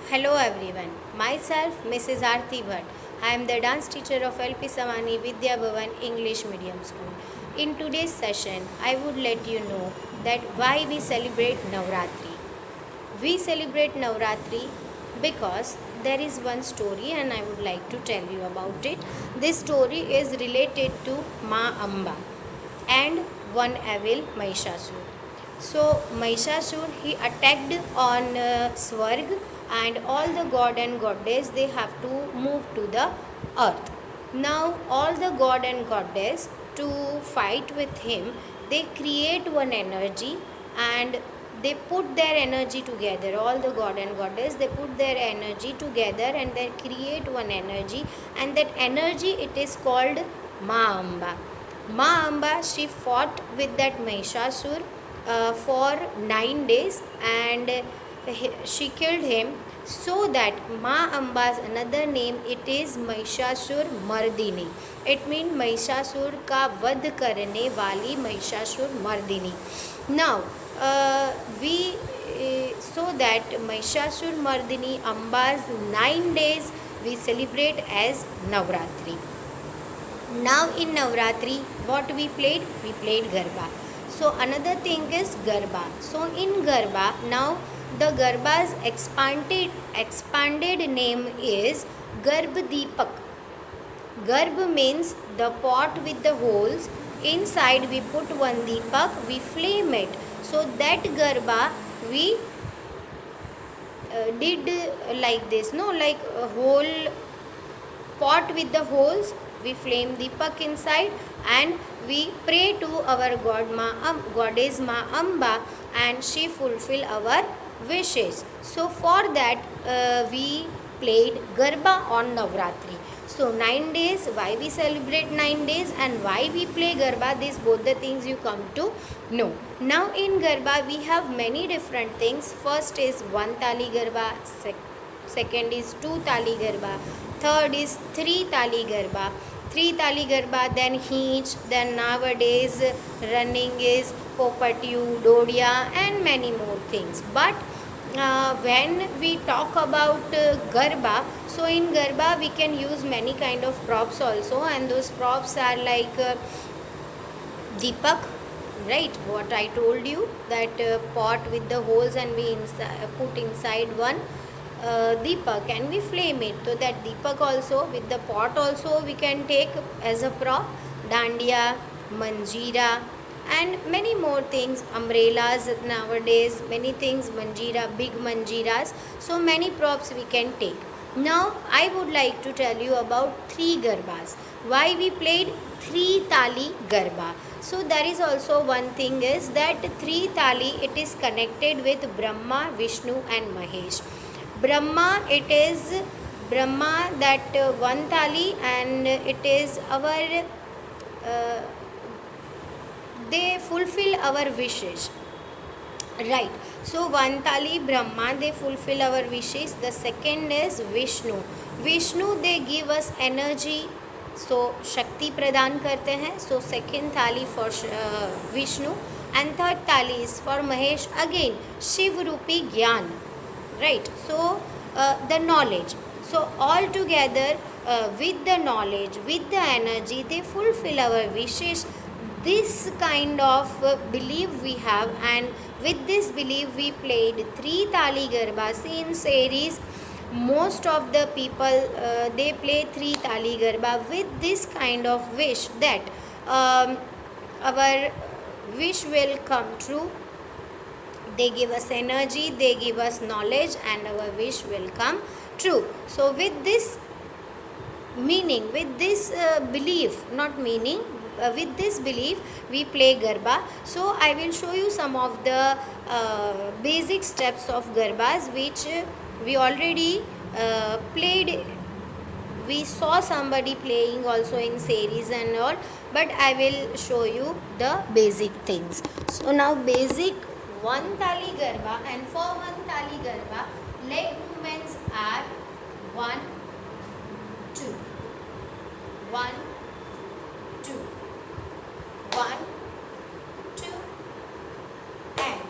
Hello everyone, myself Mrs. Aarti Bhatt. I am the dance teacher of LP Samani Vidya Bhavan English Medium School. In today's session, I would let you know that why we celebrate Navratri. We celebrate Navratri because there is one story and I would like to tell you about it. This story is related to Ma Amba and one evil Mahishasur. So Mahishasur he attacked on Swarg, and all the god and goddess they have to move to the earth. Now all the god and goddess to fight with him, they create one energy and they put their energy together. All the god and goddess they put their energy together and they create one energy, and that energy it is called Ma Amba. Ma Amba she fought with that Mahishasur for 9 days, and she killed him. So that Ma Amba's another name it is Mahishasur Mardini. It means Mahishasur का वध करने वाली Mahishasur Mardini. Now we so that Mahishasur Mardini Amba's 9 days we celebrate as Navratri. Now in Navratri, what we played? We played Garba. So another thing is Garba. So in Garba, now the Garba's expanded name is Garb Deepak. Garb means the pot with the holes. Inside we put one Deepak, we flame it. So that Garba we did like this, no, like a whole pot with the holes, we flame Deepak inside, and we pray to our goddess Ma Amba, and she fulfill our wishes. So for that we played Garba on Navratri. So 9 days, why we celebrate 9 days and why we play Garba, these both the things you come to know. Now in Garba we have many different things. First is one Tali Garba, second is two Tali Garba, third is three Tali Garba, then Heech, then nowadays running is Popatu, Dodia and many more things. But when we talk about Garba, so in Garba we can use many kind of props also, and those props are like Deepak, right? What I told you, that pot with the holes, and we put inside one Deepak and we flame it. So that Deepak also with the pot also we can take as a prop. Dandiya, Manjeera and many more things, umbrellas nowadays, many things, Manjeera, big Manjeeras. So many props we can take. Now I would like to tell you about three Garbas. Why we played three Tali Garba. So there is also one thing is that three Tali it is connected with Brahma, Vishnu and Mahesh. Brahma, it is Brahma that one Tali, and it is our they fulfill our wishes, right? So one Tali Brahma they fulfill our wishes. The second is Vishnu they give us energy, so Shakti Pradan karte hain. So second Thali for Vishnu, and third Thali is for Mahesh, again Shiv Rupi Gyan, right? So the knowledge. So all together with the knowledge, with the energy, they fulfill our wishes. This kind of belief we have, and with this belief we played three Tali Garbas in series. Most of the people they play three Tali Garba with this kind of wish that our wish will come true. They give us energy, they give us knowledge, and our wish will come true. So with this meaning, with this belief, not meaning, with this belief we play Garba. So I will show you some of the basic steps of Garbas which we already played. We saw somebody playing also in series and all, but I will show you the basic things. So now basic one Tali Garba, and for one Tali Garba leg movements are 1, 2, 1, 2, 1, 2 and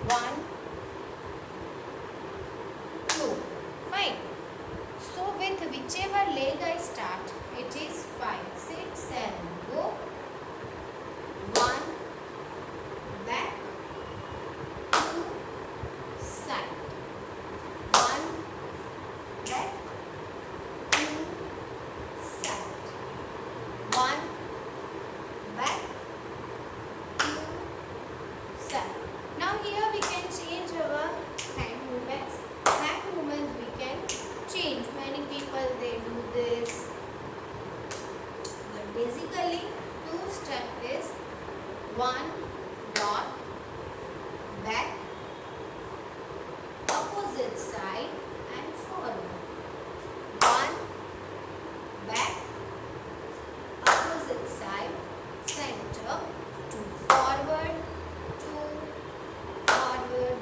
1, side and forward. One, back, opposite side, center, two forward, two forward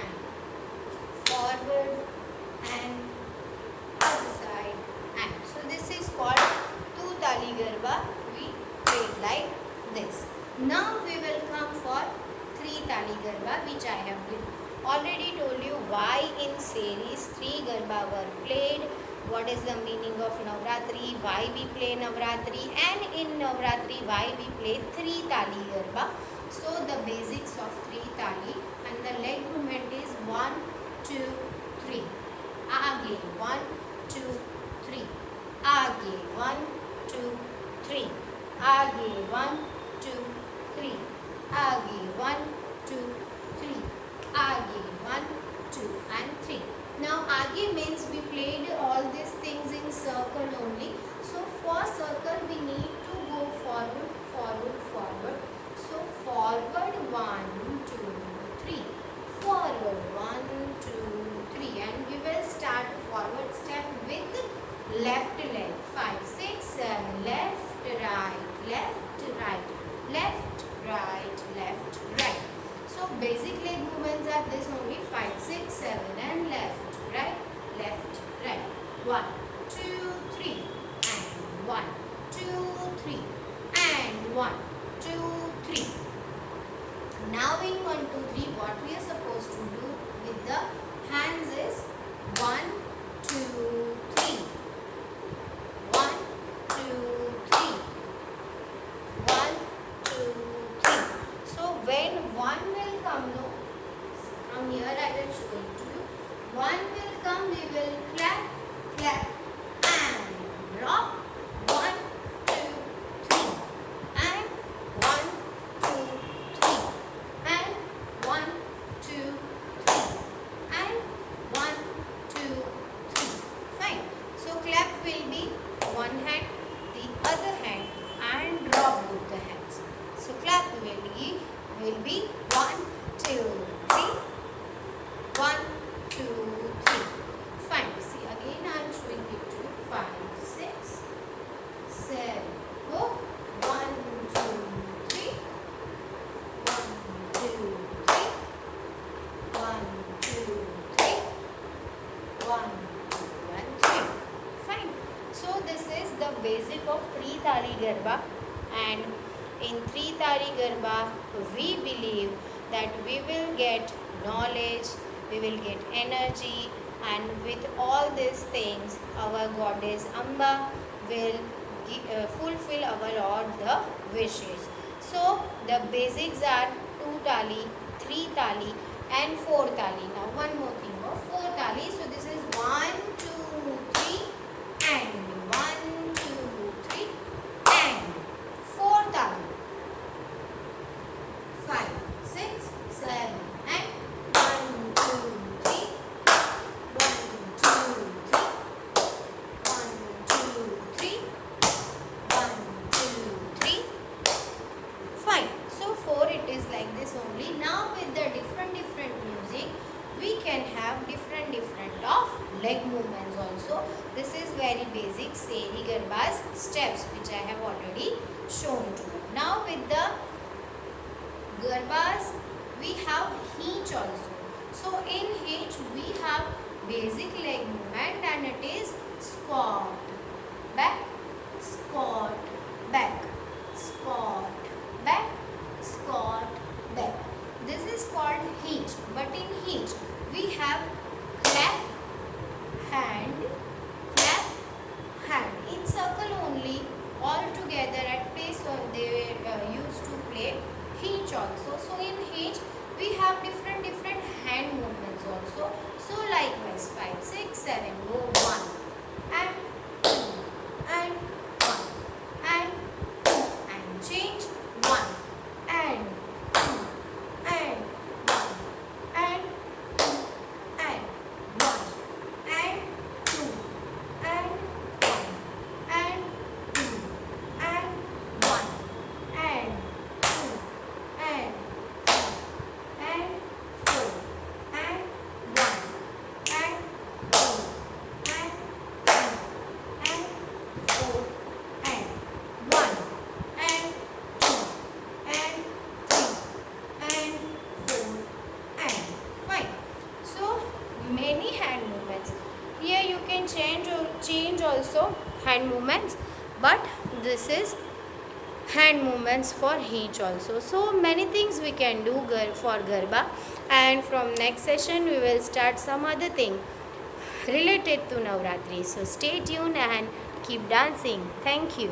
and forward and other side and. So this is called two tali garba. We play like this. Now we will come for three tali garba, which I have already told you why in series three garba were played, what is the meaning of Navratri, why we play Navratri, and in Navratri why we play three tali garba. So the basics of three tali, and the leg movement is 1, 2, 3. Aage 1, 2, 3. Aage 1, 2, 3. Aage 1, 2, 3. Aage 1, 2, 3. Aage 1, 2 and 3. Now aage means we played all these things in circle only. So for circle we need to go forward, forward, forward. So forward 1, 2, 3. Forward 1, 2, 3. And we will start forward step with left leg. 5, 6, 7. Left, right, left, right, left, right, left, right. So basic leg movements are this only: 5, 6, 7 and left, right, left, right. 1, 2, 3 and 1, 2, 3 and 1, 2, 3. Now in 1, 2, 3 what we are supposed to do with the hands is 1, 2, 3. 1, 2, 3. 1, 2, 3. So when 1 will come, no, from here I will show it to you. 1 will come, we will clap, clap and drop. 1, 2, 3 and 1, 2, 3 and 1, 2, 3 and 1, 2, 3. Fine. So clap will be one hand, the other hand and drop both the hands. So clap will be 1, 2, 3. 1, 2, 3. Fine. See, again I am showing it to you. 5, 6, 7. Go. 1, 2, 3. 1, 2, 3. 1, 2, 3. 1, 2 and 3. Fine. So this is the basic of three tali garba, and in three tali garba we believe that we will get knowledge, we will get energy, and with all these things our goddess Amba will fulfill our all the wishes. So the basics are 2 tali, 3 tali and 4 tali. Now one more thing of 4 tali. So this is 1, 2, 3 and 1, 2, 3 and 4 tali. 5, 6, 7 and 1, 2, 3. 1, 2, 3. 1, 2, 3. 1, 2, 3. Fine. So 4 it is like this only. Now with the different music we can have different of leg movements also. This is very basic Seri Garba's steps which I have already shown to you. Now with the Garbas we have Hinch also. So in Hinch we have basic leg movement, and it is squat, back, squat, back, squat, back, squat, back. This is called Hinch. But in Hinch we have clap, hand, clap, hand. In circle only, all together at place they used to play Hinch also. So in Hinch we have different hand movements also. So likewise 5, 6, 7, go 1 and 2 and 1 and 2 and change 1 and 2 and 1 can change also hand movements, but this is hand movements for each also. So many things we can do for Garba, and from next session we will start some other thing related to Navratri. So stay tuned and keep dancing. Thank you.